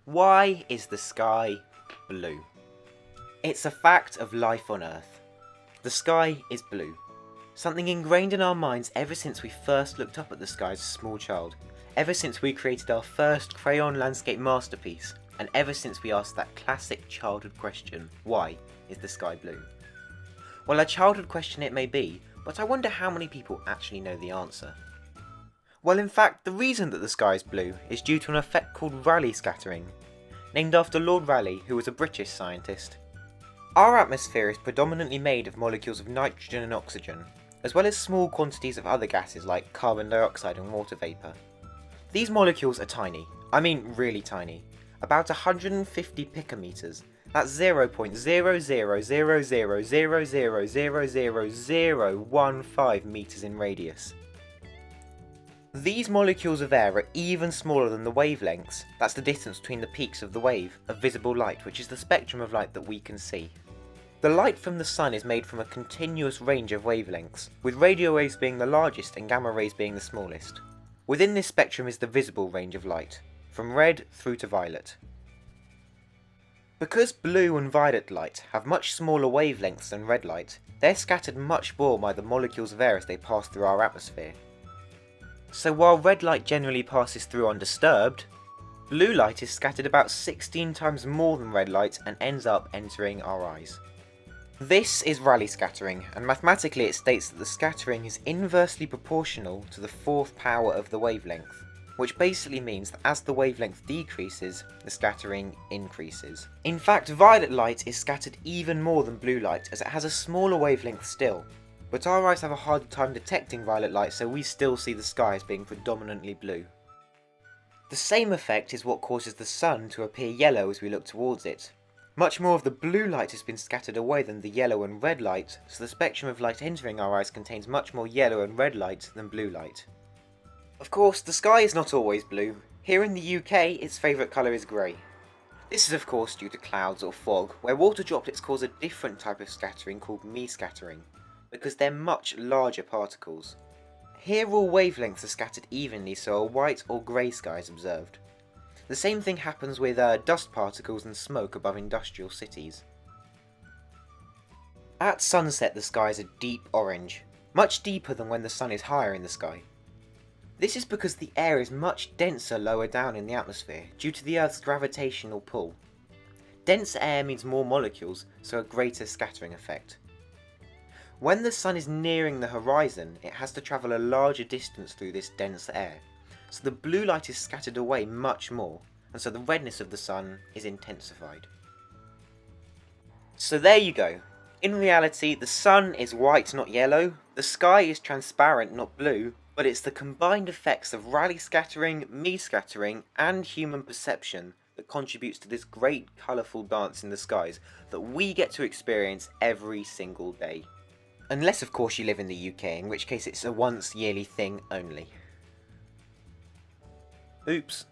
Why is the sky blue? It's a fact of life on Earth. The sky is blue. Something ingrained in our minds ever since we first looked up at the sky as a small child, ever since we created our first crayon landscape masterpiece, and ever since we asked that classic childhood question, why is the sky blue? Well, a childhood question it may be, but I wonder how many people actually know the answer. Well, in fact, the reason that the sky is blue is due to an effect called Rayleigh scattering, named after Lord Rayleigh, who was a British scientist. Our atmosphere is predominantly made of molecules of nitrogen and oxygen, as well as small quantities of other gases like carbon dioxide and water vapour. These molecules are tiny, I mean really tiny, about 150 picometers, that's 0.000000000015 meters in radius. These molecules of air are even smaller than the wavelengths, that's the distance between the peaks of the wave, of visible light, which is the spectrum of light that we can see. The light from the sun is made from a continuous range of wavelengths, with radio waves being the largest and gamma rays being the smallest. Within this spectrum is the visible range of light, from red through to violet. Because blue and violet light have much smaller wavelengths than red light, they're scattered much more by the molecules of air as they pass through our atmosphere. So while red light generally passes through undisturbed, blue light is scattered about 16 times more than red light and ends up entering our eyes. This is Rayleigh scattering, and mathematically it states that the scattering is inversely proportional to the fourth power of the wavelength, which basically means that as the wavelength decreases, the scattering increases. In fact, violet light is scattered even more than blue light, as it has a smaller wavelength still. But our eyes have a harder time detecting violet light, so we still see the sky as being predominantly blue. The same effect is what causes the sun to appear yellow as we look towards it. Much more of the blue light has been scattered away than the yellow and red light, so the spectrum of light entering our eyes contains much more yellow and red light than blue light. Of course, the sky is not always blue. Here in the UK, its favourite colour is grey. This is of course due to clouds or fog, where water droplets cause a different type of scattering called Mie scattering, because they're much larger particles. Here all wavelengths are scattered evenly, so a white or grey sky is observed. The same thing happens with dust particles and smoke above industrial cities. At sunset the sky is a deep orange, much deeper than when the sun is higher in the sky. This is because the air is much denser lower down in the atmosphere due to the Earth's gravitational pull. Denser air means more molecules, so a greater scattering effect. When the sun is nearing the horizon, it has to travel a larger distance through this dense air, so the blue light is scattered away much more, and so the redness of the sun is intensified. So there you go. In reality, the sun is white, not yellow, the sky is transparent, not blue, but it's the combined effects of Rayleigh scattering, Mie scattering, and human perception that contributes to this great colourful dance in the skies that we get to experience every single day. Unless of course you live in the UK, in which case it's a once yearly thing only. Oops.